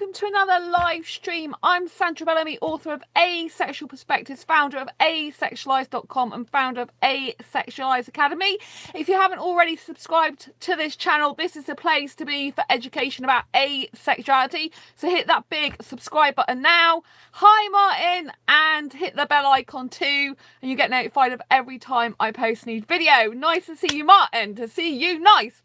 welcome to another live stream. I'm Sandra Bellamy, author of Asexual Perspectives, founder of asexualise.com and founder of Asexualise Academy. If you haven't already subscribed to this channel, this is the place to be for education about asexuality. So hit that big subscribe button now. Hi Martin, and hit the bell icon too, and you get notified of every time I post a new video. Nice to see you, Martin. To see you, nice.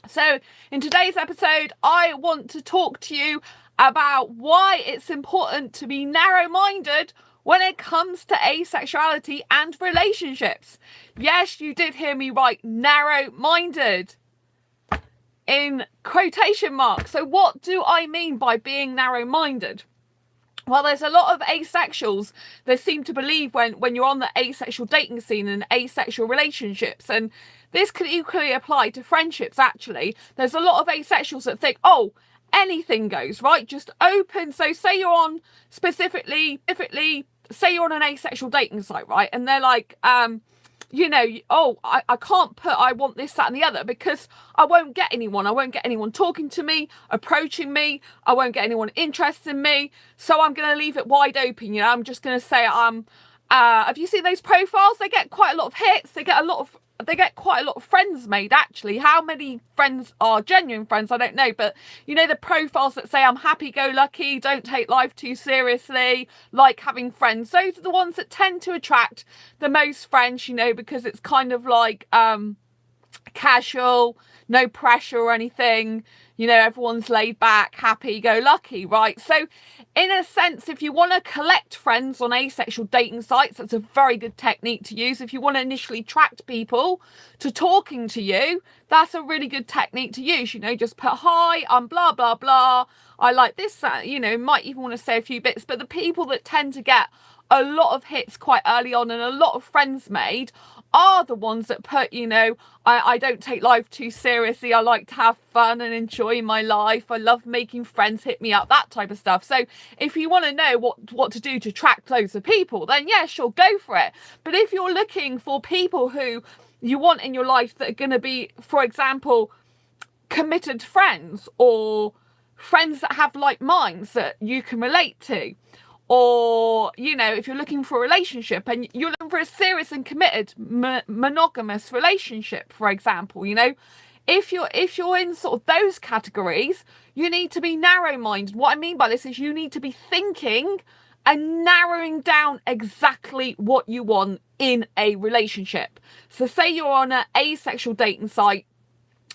So in today's episode, I want to talk to you about why it's important to be narrow-minded when it comes to asexuality and relationships. Yes, you did hear me right, narrow-minded in quotation marks. So what do I mean by being narrow-minded? Well, there's a lot of asexuals that seem to believe when you're on the asexual dating scene and asexual relationships, and this could equally apply to friendships, actually. There's a lot of asexuals that think, oh, anything goes, right? Just open. So say you're on specifically, say you're on an asexual dating site, right? And they're like, you know, oh, I can't put I want this, that and the other because I won't get anyone. I won't get anyone talking to me, approaching me. I won't get anyone interested in me. So I'm going to leave it wide open. You know, I'm just going to say have you seen those profiles? They get quite a lot of hits. They get quite a lot of friends made, actually. How many friends are genuine friends, I don't know. But, you know, the profiles that say I'm happy-go-lucky, don't take life too seriously, like having friends. Those are the ones that tend to attract the most friends, you know, because it's kind of like casual, no pressure or anything. You know, everyone's laid back, happy-go-lucky, right? So, in a sense, if you want to collect friends on asexual dating sites, that's a very good technique to use. If you want to initially attract people to talking to you, that's a really good technique to use. You know, just put, hi, I'm blah, blah, blah. I like this, that, you know, might even want to say a few bits. But the people that tend to get a lot of hits quite early on and a lot of friends made are the ones that put, you know, I don't take life too seriously. I like to have fun and enjoy my life. I love making friends, hit me up, that type of stuff. So if you want to know what to do to attract loads of people, then yeah, sure, go for it. But if you're looking for people who you want in your life that are going to be, for example, committed friends or friends that have like minds that you can relate to, or, you know, if you're looking for a relationship and you're looking for a serious and committed monogamous relationship, for example, you know, if you're in sort of those categories, you need to be narrow-minded. What I mean by this is you need to be thinking and narrowing down exactly what you want in a relationship. So say you're on an asexual dating site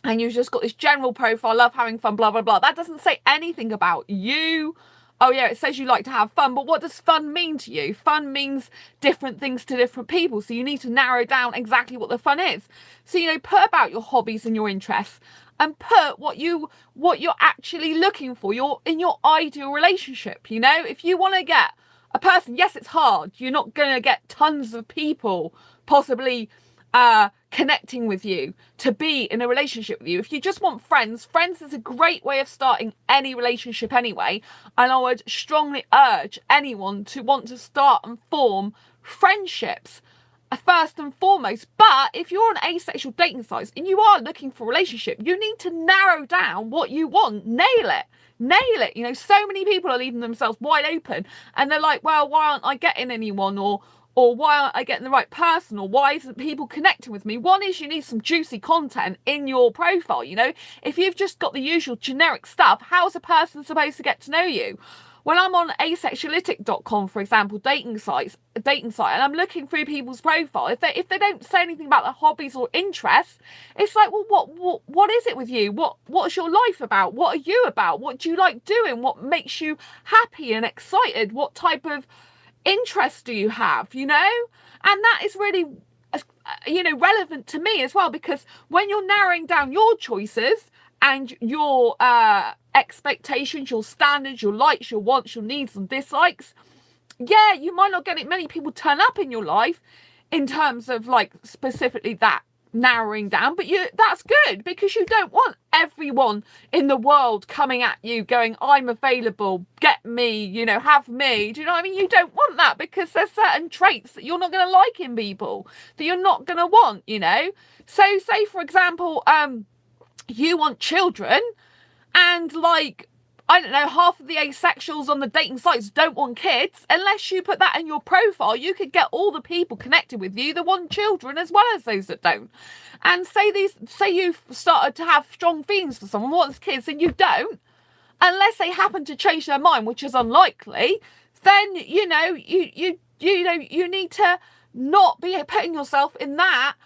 and you've just got this general profile, love having fun, blah, blah, blah. That doesn't say anything about you. Oh yeah, it says you like to have fun, but what does fun mean to you? Fun means different things to different people, so you need to narrow down exactly what the fun is. So, you know, put about your hobbies and your interests, and put what you're actually looking for, in your ideal relationship. You know, if you want to get a person, yes, it's hard. You're not going to get tons of people possibly connecting with you to be in a relationship with you. If you just want friends is a great way of starting any relationship anyway, and I would strongly urge anyone to want to start and form friendships first and foremost. But if you're on asexual dating sites and you are looking for a relationship, you need to narrow down what you want. Nail it. You know, so many people are leaving themselves wide open and they're like, well, why aren't I getting anyone, or why aren't I getting the right person, or why isn't people connecting with me? One is you need some juicy content in your profile. You know, if you've just got the usual generic stuff, how's a person supposed to get to know you? When I'm on asexuality.com, for example, dating site, and I'm looking through people's profile, if they don't say anything about their hobbies or interests, it's like, well, what is it with you? What's your life about? What are you about? What do you like doing? What makes you happy and excited? What type of interests do you have, you know? And that is really, you know, relevant to me as well, because when you're narrowing down your choices and your expectations, your standards, your likes, your wants, your needs and dislikes, yeah, you might not get many people turn up in your life in terms of like specifically that narrowing down, but that's good, because you don't want everyone in the world coming at you going, I'm available, get me, you know, have me. Do you know what I mean? You don't want that, because there's certain traits that you're not going to like in people, that you're not going to want, you know. So say, for example, you want children, and like I don't know, half of the asexuals on the dating sites don't want kids. Unless you put that in your profile, you could get all the people connected with you that want children as well as those that don't. And say you've started to have strong feelings for someone who wants kids and you don't, unless they happen to change their mind, which is unlikely, then you need to not be putting yourself in that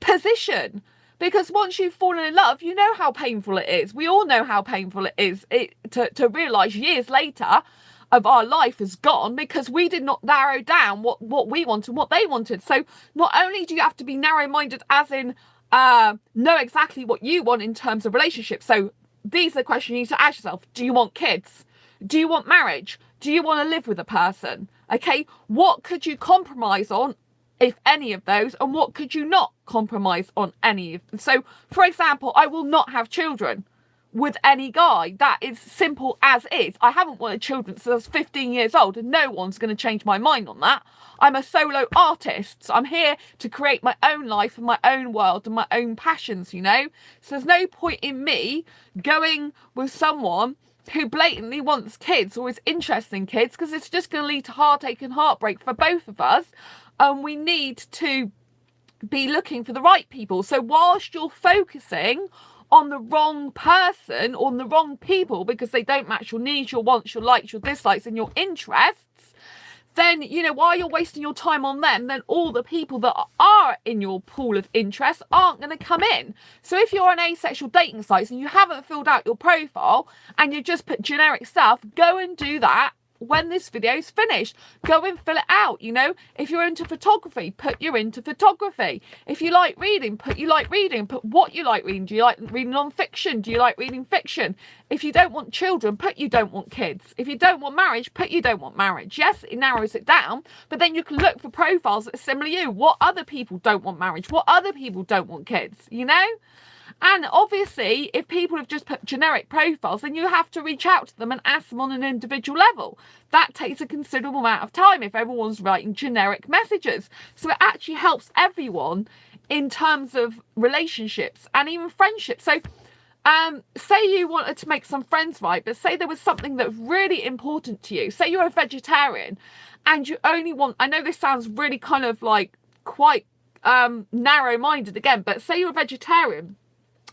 position. Because once you've fallen in love, you know how painful it is. We all know how painful it is to realise years later of our life is gone because we did not narrow down what we wanted and what they wanted. So not only do you have to be narrow-minded as in know exactly what you want in terms of relationships. So these are the questions you need to ask yourself. Do you want kids? Do you want marriage? Do you want to live with a person? Okay, what could you compromise on, if any of those, and what could you not compromise on any of them? So, for example, I will not have children with any guy. That is simple as is. I haven't wanted children since I was 15 years old, and no one's going to change my mind on that. I'm a solo artist. So I'm here to create my own life and my own world and my own passions, you know? So there's no point in me going with someone who blatantly wants kids or is interested in kids, because it's just going to lead to heartache and heartbreak for both of us. And we need to be looking for the right people. So whilst you're focusing on the wrong person, on the wrong people, because they don't match your needs, your wants, your likes, your dislikes, and your interests, then, you know, while you're wasting your time on them, then all the people that are in your pool of interest aren't going to come in. So if you're on asexual dating sites and you haven't filled out your profile and you just put generic stuff, go and do that when this video is finished. Go and fill it out. You know, if you're into photography, put you're into photography. If you like reading, put you like reading. Put what you like reading. Do you like reading non-fiction? Do you like reading fiction? If you don't want children, put you don't want kids. If you don't want marriage, put you don't want marriage. Yes, it narrows it down, but then you can look for profiles that are similar to you. What other people don't want marriage? What other people don't want kids? You know? And obviously, if people have just put generic profiles, then you have to reach out to them and ask them on an individual level. That takes a considerable amount of time if everyone's writing generic messages. So it actually helps everyone in terms of relationships and even friendships. So say you wanted to make some friends, right? But say there was something that's really important to you. Say you're a vegetarian and you only want, I know this sounds really kind of like quite narrow-minded again, but say you're a vegetarian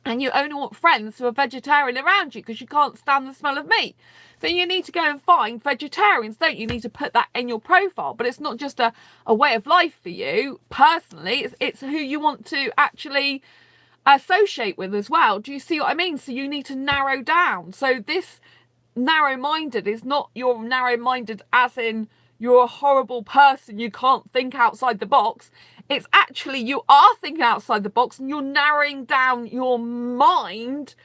and you only want friends who are vegetarian around you because you can't stand the smell of meat, then you need to go and find vegetarians, don't you? You need to put that in your profile. But it's not just a way of life for you personally, it's who you want to actually associate with as well. Do you see what I mean? So you need to narrow down. So this narrow-minded is not you're narrow-minded as in you're a horrible person, you can't think outside the box. It's actually you are thinking outside the box and you're narrowing down your mind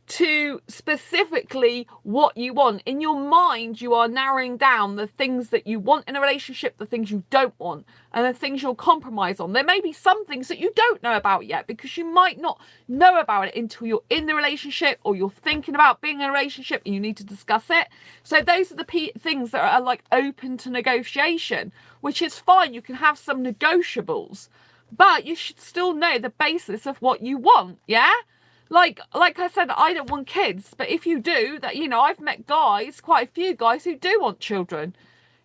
to specifically what you want. In your mind, you are narrowing down the things that you want in a relationship, the things you don't want, and the things you'll compromise on. There may be some things that you don't know about yet because you might not know about it until you're in the relationship or you're thinking about being in a relationship and you need to discuss it. So those are the things that are like open to negotiation, which is fine. You can have some negotiables, but you should still know the basis of what you want, yeah? Like I said, I don't want kids, but if you do, that, you know, I've met guys, quite a few guys who do want children,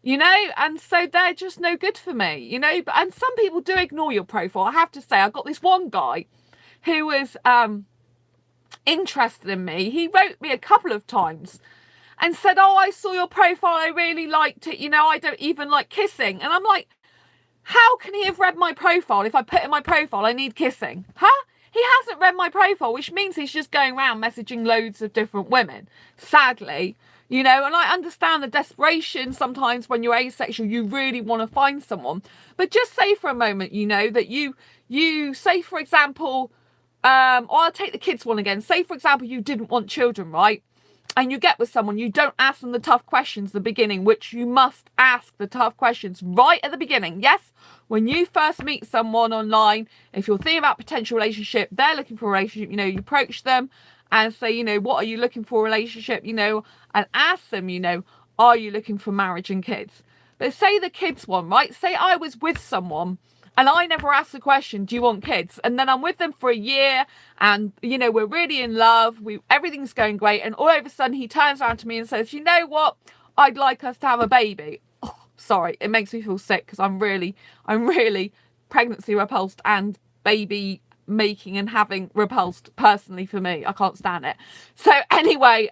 you know, and so they're just no good for me, you know. And some people do ignore your profile. I have to say, I got this one guy who was interested in me. He wrote me a couple of times and said, oh, I saw your profile, I really liked it, you know, I don't even like kissing. And I'm like, how can he have read my profile if I put in my profile I need kissing? Huh? He hasn't read my profile, which means he's just going around messaging loads of different women, sadly, you know. And I understand the desperation sometimes when you're asexual, you really want to find someone. But just say for a moment, you know, that you say, for example, I'll take the kids one again. Say, for example, you didn't want children, right? And you get with someone, you don't ask them the tough questions at the beginning, which you must ask the tough questions right at the beginning. Yes, when you first meet someone online, if you're thinking about potential relationship, they're looking for a relationship, you know, you approach them and say, you know, what are you looking for a relationship, you know, and ask them, you know, are you looking for marriage and kids? But say the kids one, right? Say I was with someone And I never ask the question, do you want kids? And then I'm with them for a year and, you know, we're really in love. Everything's going great. And all of a sudden he turns around to me and says, you know what? I'd like us to have a baby. Oh, sorry. It makes me feel sick because I'm really pregnancy repulsed and baby making and having repulsed personally for me. I can't stand it. So anyway,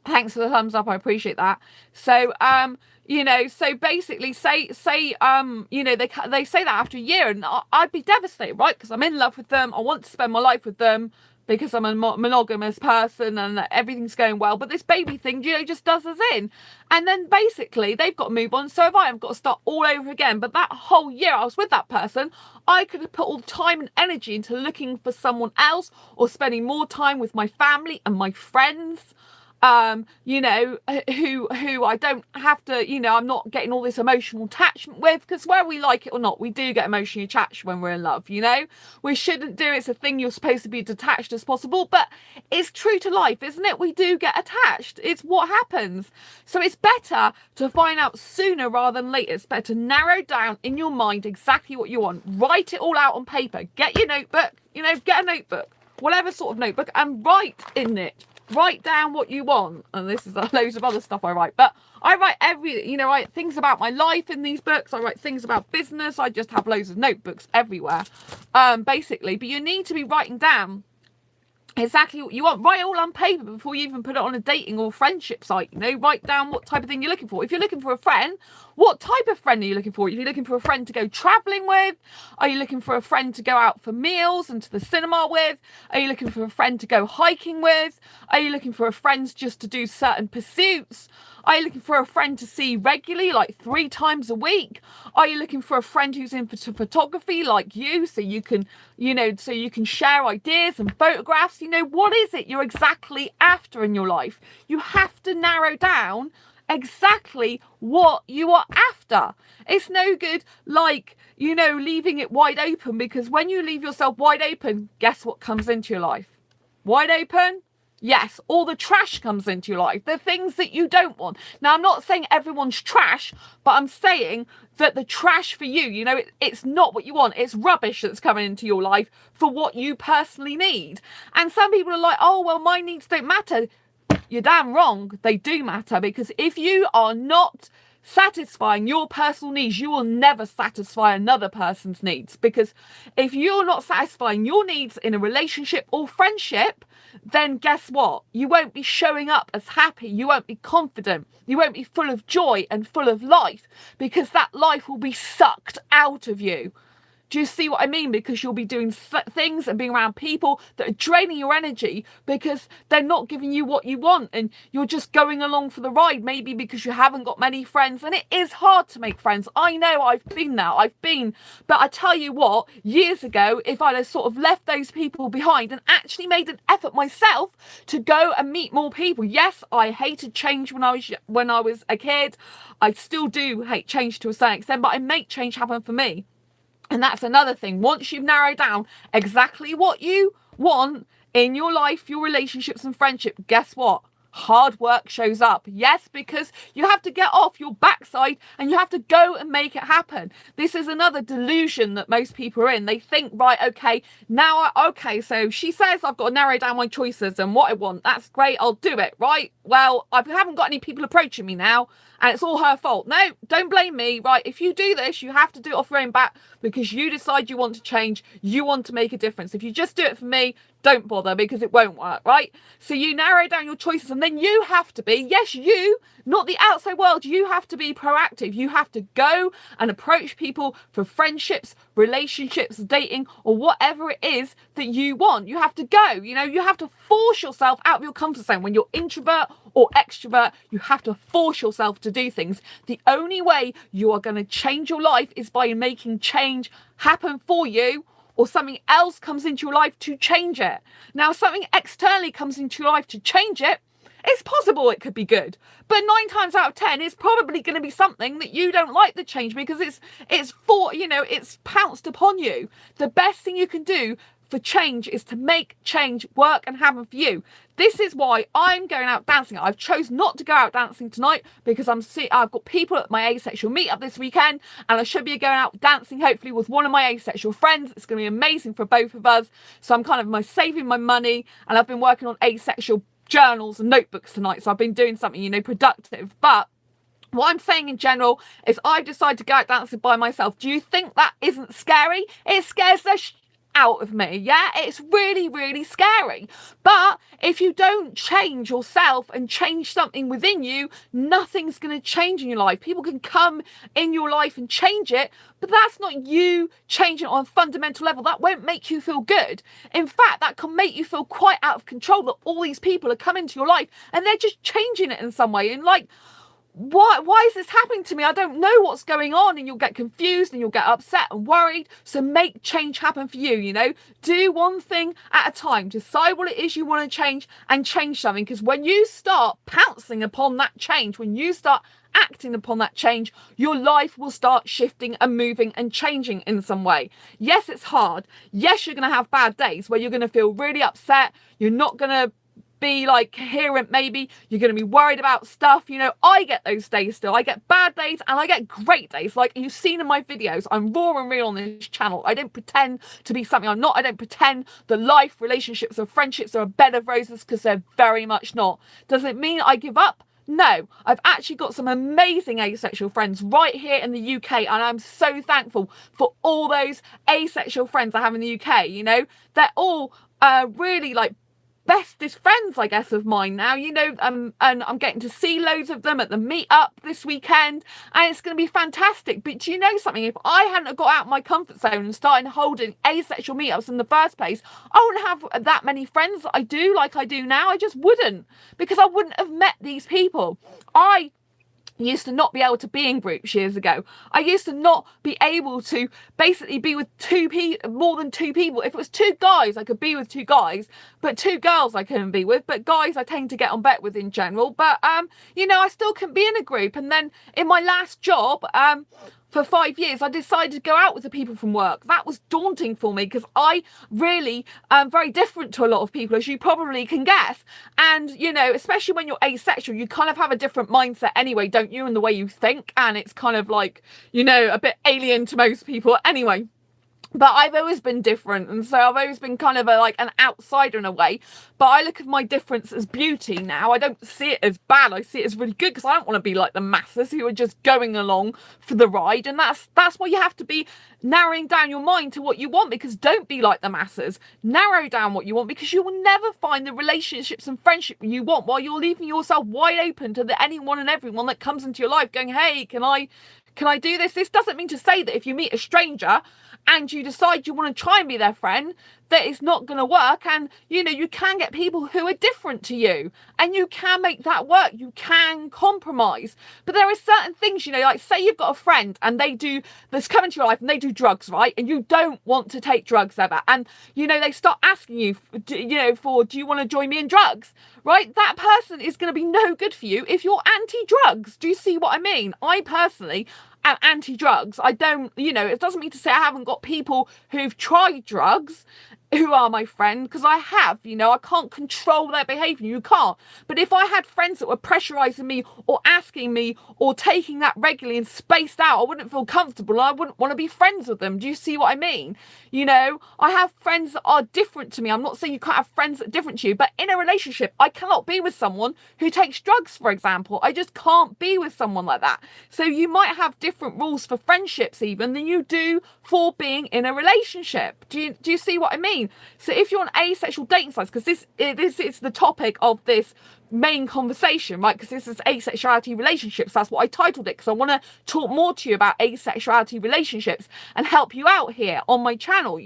thanks for the thumbs up. I appreciate that. So, you know, so basically say, you know, they say that after a year and I'd be devastated, right? Because I'm in love with them. I want to spend my life with them because I'm a monogamous person and everything's going well. But this baby thing, you know, just does us in. And then basically they've got to move on. So have I. I've got to start all over again. But that whole year I was with that person, I could have put all the time and energy into looking for someone else or spending more time with my family and my friends. You know, who I don't have to, you know, I'm not getting all this emotional attachment with, because whether we like it or not, we do get emotionally attached when we're in love, you know. We shouldn't do it. It's a thing you're supposed to be detached as possible, but it's true to life, isn't it? We do get attached. It's what happens. So it's better to find out sooner rather than later. It's better to narrow down in your mind exactly what you want. Write it all out on paper. Get your notebook, you know, get a notebook, whatever sort of notebook, and write in it. Write down what you want. And this is loads of other stuff I write. But I write you know, I write things about my life in these books. I write things about business. I just have loads of notebooks everywhere, basically. But you need to be writing down exactly what you want. Write it all on paper before you even put it on a dating or friendship site. You know, write down what type of thing you're looking for. If you're looking for a friend, what type of friend are you looking for? If you're looking for a friend to go traveling with, are you looking for a friend to go out for meals and to the cinema with? Are you looking for a friend to go hiking with? Are you looking for a friend just to do certain pursuits? Are you looking for a friend to see regularly, like 3 times a week? Are you looking for a friend who's into photography like you, so you can, you know, so you can share ideas and photographs? You know, what is it you're exactly after in your life? You have to narrow down exactly what you are after. It's no good, like, you know, leaving it wide open, because when you leave yourself wide open, guess what comes into your life? Wide open? Yes, all the trash comes into your life, the things that you don't want. Now, I'm not saying everyone's trash, but I'm saying that the trash for you, you know, it's not what you want. It's rubbish that's coming into your life for what you personally need. And some people are like, oh, well, my needs don't matter. You're damn wrong. They do matter, because if you are not satisfying your personal needs, you will never satisfy another person's needs. Because if you're not satisfying your needs in a relationship or friendship, then guess what? You won't be showing up as happy. You won't be confident. You won't be full of joy and full of life, because that life will be sucked out of you. Do you see what I mean? Because you'll be doing things and being around people that are draining your energy because they're not giving you what you want, and you're just going along for the ride, maybe because you haven't got many friends. And it is hard to make friends. I know, I've been there. But I tell you what, years ago, if I'd have sort of left those people behind and actually made an effort myself to go and meet more people. Yes, I hated change when I was a kid. I still do hate change to a certain extent, but I make change happen for me. And that's another thing. Once you've narrowed down exactly what you want in your life, your relationships and friendship, guess what? Hard work shows up. Yes, because you have to get off your backside and you have to go and make it happen. This is another delusion that most people are in. They think, right, okay, so she says I've got to narrow down my choices and what I want. That's great. I'll do it, right? Well, I haven't got any people approaching me now, and it's all her fault. No, don't blame me, right? If you do this, you have to do it off your own back, because you decide you want to change, you want to make a difference. If you just do it for me, don't bother, because it won't work, right? So you narrow down your choices, and then you have to be, yes, you, not the outside world, you have to be proactive. You have to go and approach people for friendships, relationships, dating, or whatever it is that you want. You have to go, you know, you have to force yourself out of your comfort zone. When you're introvert or extrovert, you have to force yourself to do things. The only way you are going to change your life is by making change happen for you, or something else comes into your life to change it. Now, something externally comes into your life to change it. It's possible it could be good, but 9 times out of 10, it's probably going to be something that you don't like the change, because it's pounced upon you. The best thing you can do for change is to make change work and happen for you. This is why I'm going out dancing. I've chosen not to go out dancing tonight because I've got people at my asexual meetup this weekend, and I should be going out dancing hopefully with one of my asexual friends. It's going to be amazing for both of us. So I'm kind of saving my money, and I've been working on asexual journals and notebooks tonight. So I've been doing something, productive. But what I'm saying in general is I've decided to go out dancing by myself. Do you think that isn't scary? It scares the out of me. Yeah, it's really, really scary. But if you don't change yourself and change something within you, nothing's going to change in your life. People can come in your life and change it, but that's not you changing it on a fundamental level. That won't make you feel good. In fact, that can make you feel quite out of control, that all these people are coming into your life and they're just changing it in some way. And why is this happening to me? I don't know what's going on. And you'll get confused and you'll get upset and worried. So make change happen for you, Do one thing at a time. Decide what it is you want to change and change something. Because when you start pouncing upon that change, when you start acting upon that change, your life will start shifting and moving and changing in some way. Yes, it's hard. Yes, you're going to have bad days where you're going to feel really upset. You're not going to be coherent, maybe you're going to be worried about stuff. I get those days still. I get bad days and I get great days. Like you've seen in my videos, I'm raw and real on this channel. I don't pretend to be something I'm not. I don't pretend that life, relationships or friendships are a bed of roses, because they're very much not. Does it mean I give up? No, I've actually got some amazing asexual friends right here in the UK, and I'm so thankful for all those asexual friends I have in the UK. They're all really bestest friends, I guess, of mine now, and I'm getting to see loads of them at the meetup this weekend, and it's going to be fantastic. But do you know something? If I hadn't got out my comfort zone and started holding asexual meetups in the first place, I wouldn't have that many friends that I do like I do now. I just wouldn't, because I wouldn't have met these people. I used to not be able to be in groups years ago. I used to not be able to basically be with more than two people. If it was two guys, I could be with two guys, but two girls I couldn't be with. But guys I tend to get on better with in general. But I still can be in a group. And then in my last job, for 5 years, I decided to go out with the people from work. That was daunting for me, because I really am very different to a lot of people, as you probably can guess. And, especially when you're asexual, you kind of have a different mindset anyway, don't you, in the way you think. And it's kind of a bit alien to most people anyway. But I've always been different, and so I've always been kind of an outsider in a way. But I look at my difference as beauty now. I don't see it as bad. I see it as really good, because I don't want to be like the masses who are just going along for the ride. And that's why you have to be narrowing down your mind to what you want, because don't be like the masses. Narrow down what you want, because you will never find the relationships and friendship you want while you're leaving yourself wide open to anyone and everyone that comes into your life going, hey, can I do this? This doesn't mean to say that if you meet a stranger and you decide you want to try and be their friend, that it's not going to work. And, you can get people who are different to you, and you can make that work. You can compromise. But there are certain things, say you've got a friend and that's come into your life and they do drugs, right? And you don't want to take drugs ever. And, they start asking you, do you want to join me in drugs? Right? That person is going to be no good for you if you're anti-drugs. Do you see what I mean? I personally am anti-drugs. I don't, it doesn't mean to say I haven't got people who've tried drugs who are my friend, because I have, I can't control their behaviour. You can't. But if I had friends that were pressurising me or asking me or taking that regularly and spaced out, I wouldn't feel comfortable. I wouldn't want to be friends with them. Do you see what I mean? I have friends that are different to me. I'm not saying you can't have friends that are different to you, but in a relationship, I cannot be with someone who takes drugs, for example. I just can't be with someone like that. So you might have different rules for friendships even than you do for being in a relationship. Do you see what I mean? So if you're on asexual dating sites, because this is the topic of this main conversation, right? Because this is asexuality relationships. That's what I titled it, because I want to talk more to you about asexuality relationships and help you out here on my channel,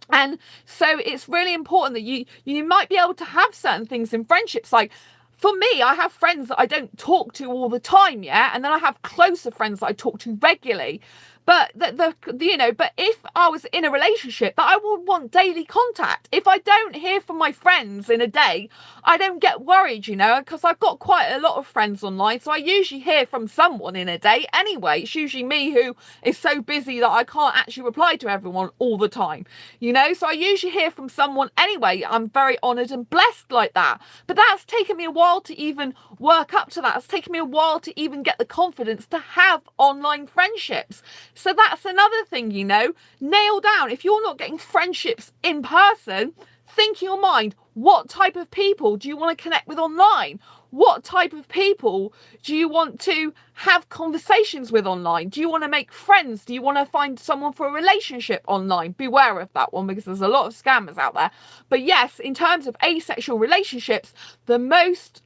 And so it's really important that you might be able to have certain things in friendships. For me, I have friends that I don't talk to all the time, yeah? And then I have closer friends that I talk to regularly. But but if I was in a relationship, that I would want daily contact. If I don't hear from my friends in a day, I don't get worried, because I've got quite a lot of friends online, so I usually hear from someone in a day anyway. It's usually me who is so busy that I can't actually reply to everyone all the time, so I usually hear from someone anyway. I'm very honoured and blessed like that. But that's taken me a while to even work up to that. It's taken me a while to even get the confidence to have online friendships. So that's another thing, nail down. If you're not getting friendships in person, think in your mind, what type of people do you want to connect with online? What type of people do you want to have conversations with online? Do you want to make friends? Do you want to find someone for a relationship online? Beware of that one, because there's a lot of scammers out there. But yes, in terms of asexual relationships, the most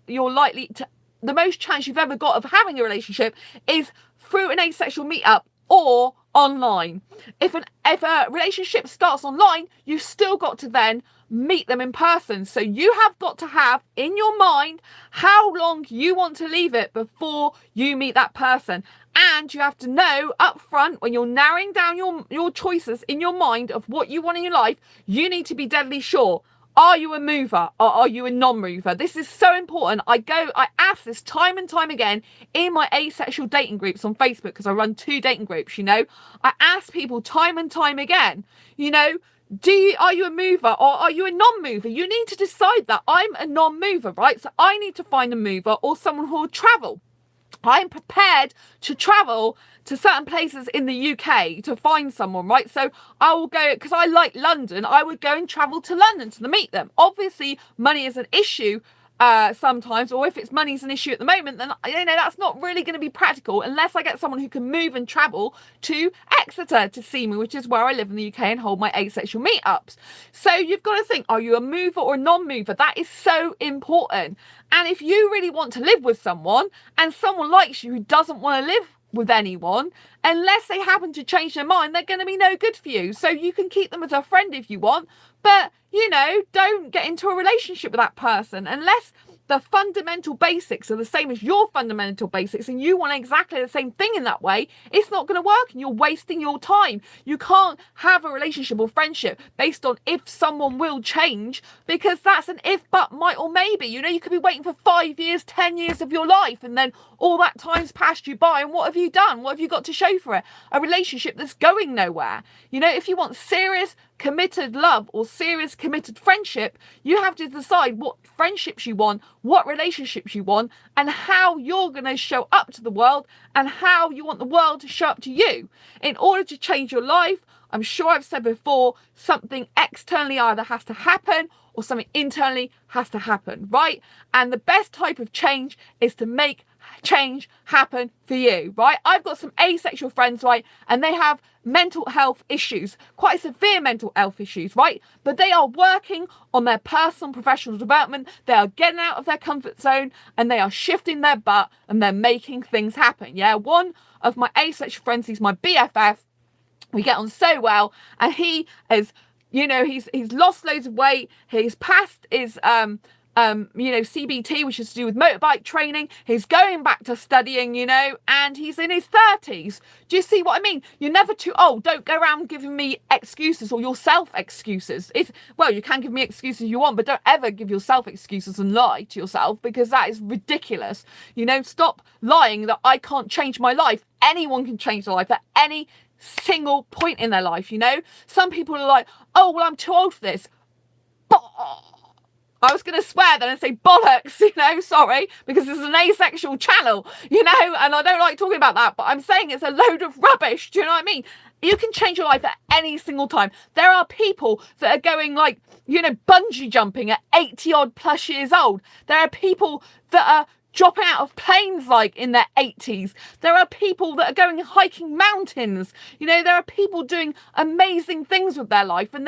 chance you've ever got of having a relationship is through an asexual meetup or online. If a relationship starts online, you've still got to then meet them in person. So you have got to have in your mind how long you want to leave it before you meet that person. And you have to know up front, when you're narrowing down your choices in your mind of what you want in your life, you need to be deadly sure. Are you a mover or are you a non-mover? This is so important. I ask this time and time again in my asexual dating groups on Facebook, because I run 2 dating groups, I ask people time and time again, are you a mover or are you a non-mover? You need to decide that. I'm a non-mover, right? So I need to find a mover or someone who will travel. I'm prepared to travel to certain places in the UK to find someone, right? So I will go, because I like London, I would go and travel to London to meet them. Obviously, money is an issue sometimes, or if money's an issue at the moment, then that's not really going to be practical unless I get someone who can move and travel to Exeter to see me, which is where I live in the UK and hold my asexual meetups. So you've got to think, are you a mover or a non-mover? That is so important. And if you really want to live with someone and someone likes you who doesn't want to live with anyone, unless they happen to change their mind, they're going to be no good for you. So you can keep them as a friend if you want, but don't get into a relationship with that person unless the fundamental basics are the same as your fundamental basics and you want exactly the same thing in that way. It's not going to work and you're wasting your time. You can't have a relationship or friendship based on if someone will change, because that's an if, but, might, or maybe. You could be waiting for 5 years, 10 years of your life, and then all that time's passed you by, and what have you done? What have you got to show for it? A relationship that's going nowhere. If you want serious committed love or serious committed friendship, you have to decide what friendships you want, what relationships you want, and how you're going to show up to the world and how you want the world to show up to you. In order to change your life, I'm sure I've said before, something externally either has to happen or something internally has to happen, right? And the best type of change is to make change happen for you, right? I've got some asexual friends, right? And they have mental health issues, quite severe mental health issues, right? But they are working on their personal and professional development. They are getting out of their comfort zone and they are shifting their butt and they're making things happen. Yeah. One of my asexual friends, he's my BFF. We get on so well, and he is, he's lost loads of weight. He's passed his CBT, which is to do with motorbike training. He's going back to studying, and he's in his 30s. Do you see what I mean? You're never too old. Don't go around giving me excuses or yourself excuses. You can give me excuses you want, but don't ever give yourself excuses and lie to yourself, because that is ridiculous. Stop lying that I can't change my life. Anyone can change their life at any single point in their life. Some people are like, oh, well, I'm too old for this. I was going to swear then and say bollocks, sorry, because this is an asexual channel, and I don't like talking about that, but I'm saying it's a load of rubbish. Do you know what I mean? You can change your life at any single time. There are people that are going bungee jumping at 80 odd plus years old. There are people that are dropping out of planes in their 80s. There are people that are going hiking mountains. There are people doing amazing things with their life, and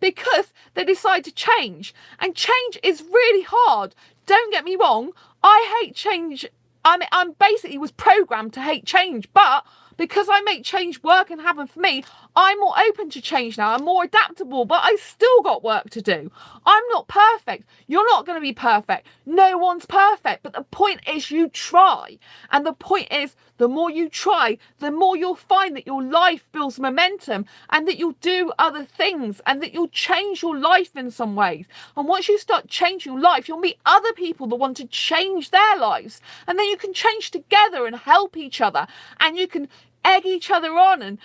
because they decide to change. And change is really hard. Don't get me wrong. I hate change. I'm basically was programmed to hate change, but because I make change work and happen for me, I'm more open to change now. I'm more adaptable, but I still got work to do. I'm not perfect. You're not going to be perfect. No one's perfect. But the point is you try. And the point is the more you try, the more you'll find that your life builds momentum and that you'll do other things and that you'll change your life in some ways. And once you start changing your life, you'll meet other people that want to change their lives. And then you can change together and help each other. And you can egg each other on and,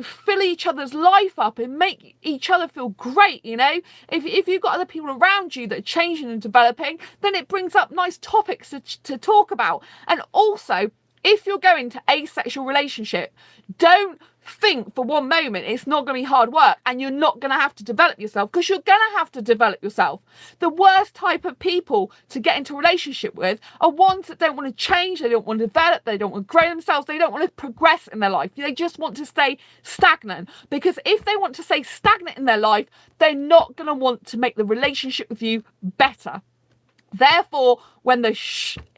fill each other's life up and make each other feel great. If you've got other people around you that are changing and developing, then it brings up nice topics to talk about. And also, if you're going to asexual relationship, don't think for one moment it's not going to be hard work and you're not going to have to develop yourself, because you're going to have to develop yourself. The worst type of people to get into a relationship with are ones that don't want to change, they don't want to develop, they don't want to grow themselves, they don't want to progress in their life. They just want to stay stagnant, because if they want to stay stagnant in their life, they're not going to want to make the relationship with you better. Therefore, when the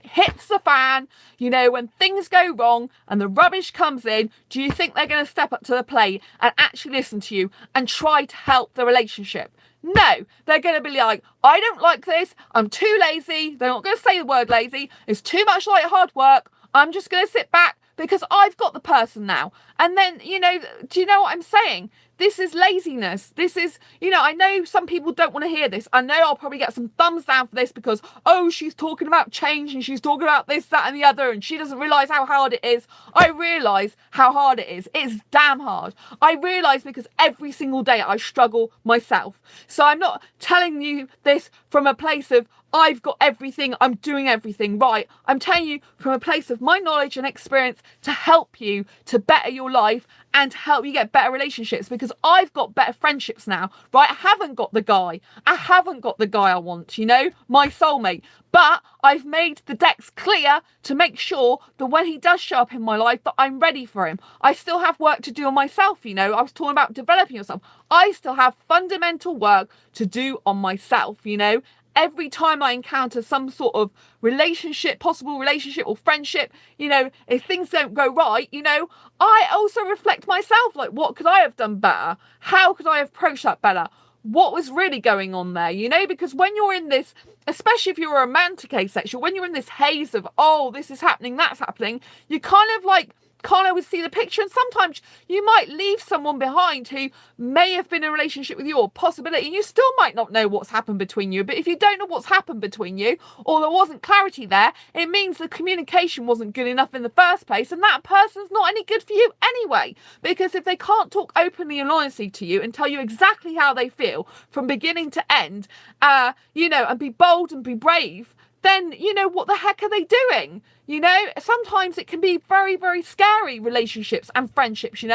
hits the fan, when things go wrong and the rubbish comes in, do you think they're going to step up to the plate and actually listen to you and try to help the relationship? No, they're going to be like, I don't like this, I'm too lazy. They're not going to say the word lazy. It's too much like hard work. I'm just going to sit back because I've got the person now. And then, do you know what I'm saying? This is laziness. This is, I know some people don't want to hear this. I know I'll probably get some thumbs down for this because, she's talking about change and she's talking about this, that and the other, and she doesn't realise how hard it is. I realise how hard it is. It's damn hard. I realise because every single day I struggle myself. So I'm not telling you this from a place of, I've got everything, I'm doing everything right. I'm telling you from a place of my knowledge and experience to help you to better your life and to help you get better relationships, because I've got better friendships now, right? I haven't got the guy I want, my soulmate. But I've made the decks clear to make sure that when he does show up in my life, that I'm ready for him. I still have work to do on myself, I was talking about developing yourself. I still have fundamental work to do on myself, Every time I encounter some sort of relationship, possible relationship or friendship, if things don't go right, I also reflect myself. Like, what could I have done better? How could I have approached that better? What was really going on there, Because when you're in this, especially if you're a romantic asexual, when you're in this haze of, this is happening, that's happening, you kind of can't always see the picture, and sometimes you might leave someone behind who may have been in a relationship with you, or possibility, and you still might not know what's happened between you. But if you don't know what's happened between you, or there wasn't clarity there, it means the communication wasn't good enough in the first place, and that person's not any good for you anyway. Because if they can't talk openly and honestly to you and tell you exactly how they feel from beginning to end, and be bold and be brave, then, what the heck are they doing? Sometimes it can be very, very scary, relationships and friendships,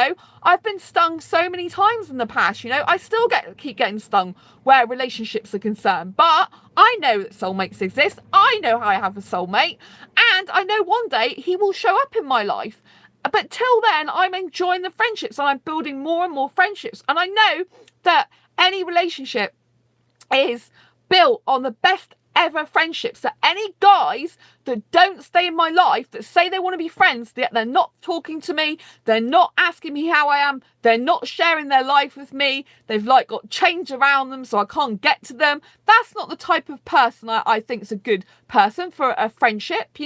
I've been stung so many times in the past, I still keep getting stung where relationships are concerned. But I know that soulmates exist. I know I have a soulmate, and I know one day he will show up in my life. But till then, I'm enjoying the friendships and I'm building more and more friendships. And I know that any relationship is built on the best ever friendships. So any guys that don't stay in my life, that say they want to be friends, yet they're not talking to me, they're not asking me how I am, they're not sharing their life with me, they've got change around them so I can't get to them, that's not the type of person I think is a good person for a friendship.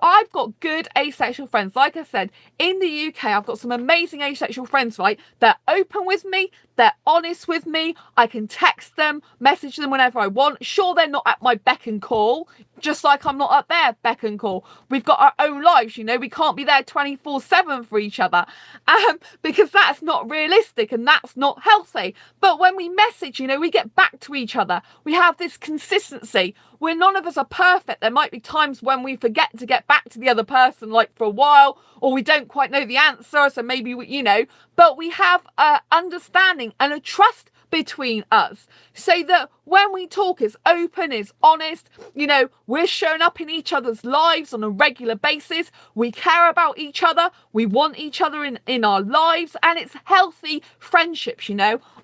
I've got good asexual friends. Like I said, in the UK I've got some amazing asexual friends, right? They're open with me, they're honest with me, I can text them, message them whenever I want. Sure, they're not at my beck and call, just like I'm not at their beck and call. We've got our own lives, we can't be there 24/7 for each other, because that's not realistic and that's not healthy. But when we message, we get back to each other. We have this consistency where none of us are perfect. There might be times when we forget to get back to the other person, like for a while, or we don't quite know the answer, so maybe but we have a understanding and a trust between us, so that when we talk, it's open, it's honest, we're showing up in each other's lives on a regular basis, we care about each other, we want each other in our lives, and it's healthy friendships.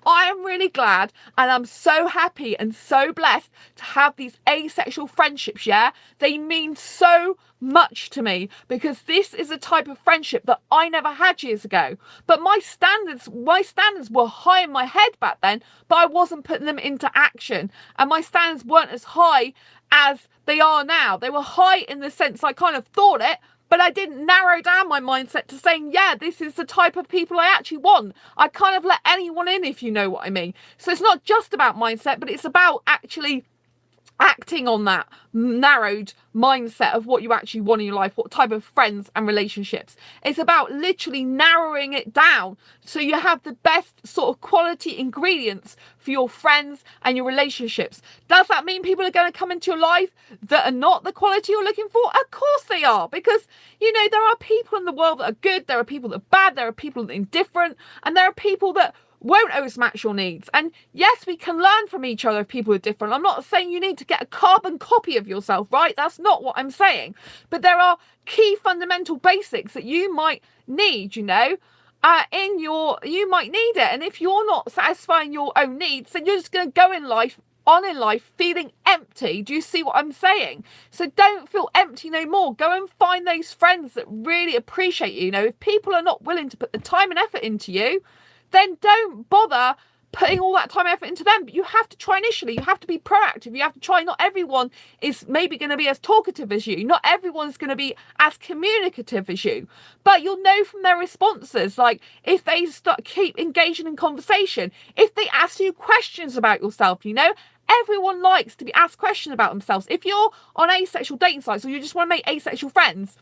I am really glad and I'm so happy and so blessed to have these asexual friendships, yeah? They mean so much to me because this is a type of friendship that I never had years ago. But my standards were high in my head back then, but I wasn't putting them into action. And my standards weren't as high as they are now. They were high in the sense I kind of thought it, but I didn't narrow down my mindset to saying, yeah, this is the type of people I actually want. I kind of let anyone in, if you know what I mean. So it's not just about mindset, but it's about actually acting on that narrowed mindset of what you actually want in your life, what type of friends and relationships. It's about literally narrowing it down so you have the best sort of quality ingredients for your friends and your relationships. Does that mean people are going to come into your life that are not the quality you're looking for? Of course they are, because, you know, there are people in the world that are good, there are people that are bad, there are people that are indifferent, and there are people that won't always match your needs. And yes, we can learn from each other if people are different. I'm not saying you need to get a carbon copy of yourself, right? That's not what I'm saying. But there are key fundamental basics that you might need, you know, you might need it. And if you're not satisfying your own needs, then you're just going to go in life feeling empty. Do you see what I'm saying? So don't feel empty no more. Go and find those friends that really appreciate you. You know, if people are not willing to put the time and effort into you, then don't bother putting all that time and effort into them. But you have to try initially. You have to be proactive. You have to try. Not everyone is maybe going to be as talkative as you. Not everyone's going to be as communicative as you. But you'll know from their responses, like if they keep engaging in conversation, if they ask you questions about yourself, you know. Everyone likes to be asked questions about themselves. If you're on asexual dating sites or you just want to make asexual friends,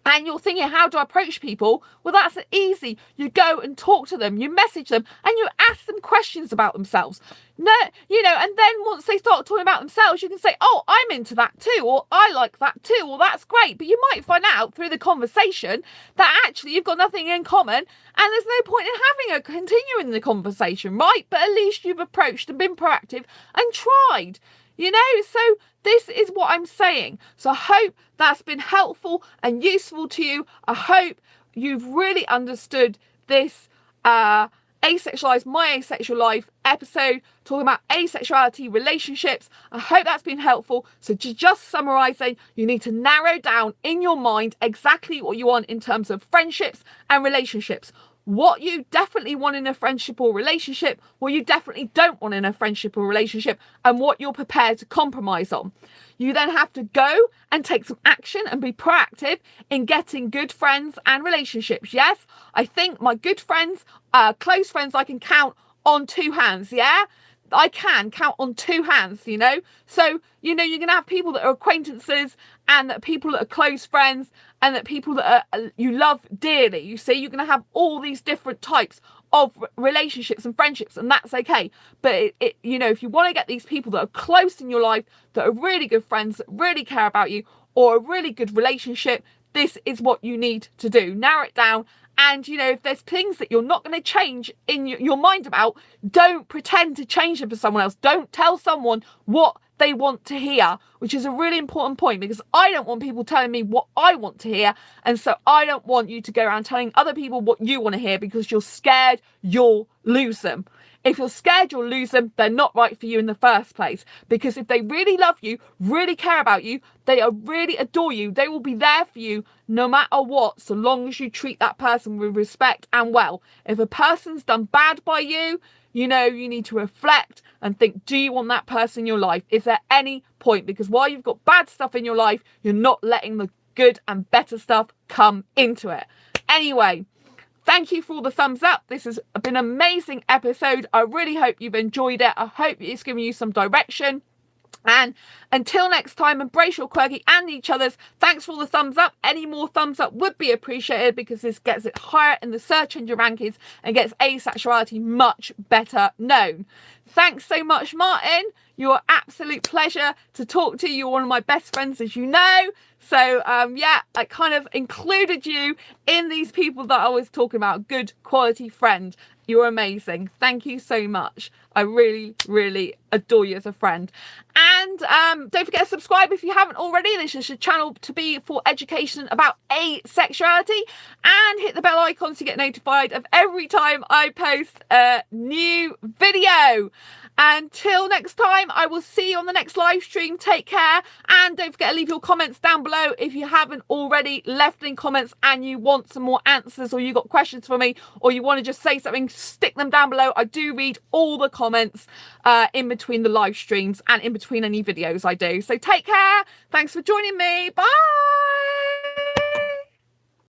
and you're thinking, how do I approach people? Well, that's easy. You go and talk to them, you message them, and you ask them questions about themselves. No, you know, and then once they start talking about themselves, you can say, oh, I'm into that too, or I like that too, or that's great. But you might find out through the conversation that actually you've got nothing in common, and there's no point in continuing the conversation, right? But at least you've approached and been proactive and tried. You know, so this is what I'm saying. So I hope that's been helpful and useful to you. I hope you've really understood this Asexualise My Asexual Life episode talking about asexuality, relationships. I hope that's been helpful. So just summarising, you need to narrow down in your mind exactly what you want in terms of friendships and relationships. What you definitely want in a friendship or relationship, what you definitely don't want in a friendship or relationship, and what you're prepared to compromise on. You then have to go and take some action and be proactive in getting good friends and relationships. Yes, I think my good friends, close friends, I can count on two hands, yeah? I can count on two hands, you know? So, you know, you're going to have people that are acquaintances and that people that are close friends and that people that you love dearly. You see, you're going to have all these different types of relationships and friendships, and that's okay. But, you know, if you want to get these people that are close in your life, that are really good friends, that really care about you, or a really good relationship, this is what you need to do. Narrow it down. And, you know, if there's things that you're not going to change in your mind about, don't pretend to change them for someone else. Don't tell someone what they want to hear, which is a really important point, because I don't want people telling me what I want to hear. And so I don't want you to go around telling other people what you want to hear because you're scared you'll lose them. If you're scared you'll lose them, they're not right for you in the first place. Because if they really love you, really care about you, they really adore you, they will be there for you no matter what, so long as you treat that person with respect and well. If a person's done bad by you, you know, you need to reflect and think, do you want that person in your life? Is there any point? Because while you've got bad stuff in your life, you're not letting the good and better stuff come into it. Anyway, thank you for all the thumbs up. This has been an amazing episode. I really hope you've enjoyed it. I hope it's given you some direction. And until next time, embrace your quirky and each other's. Thanks for all the thumbs up. Any more thumbs up would be appreciated, because this gets it higher in the search engine rankings and gets Asexuality much better known. Thanks so much, Martin. You're an absolute pleasure to talk to. You're one of my best friends, as you know. So, yeah, I kind of included you in these people that I was talking about. Good quality friend. You're amazing. Thank you so much. I really, really adore you as a friend. And don't forget to subscribe if you haven't already. This is your channel to be for education about asexuality. And hit the bell icon to get notified of every time I post a new video. Until next time, I will see you on the next live stream. Take care. And don't forget to leave your comments down below if you haven't already left any comments and you want some more answers, or you got questions for me, or you want to just say something, stick them down below. I do read all the comments in between the live streams and in between any videos I do. So take care. Thanks for joining me. Bye.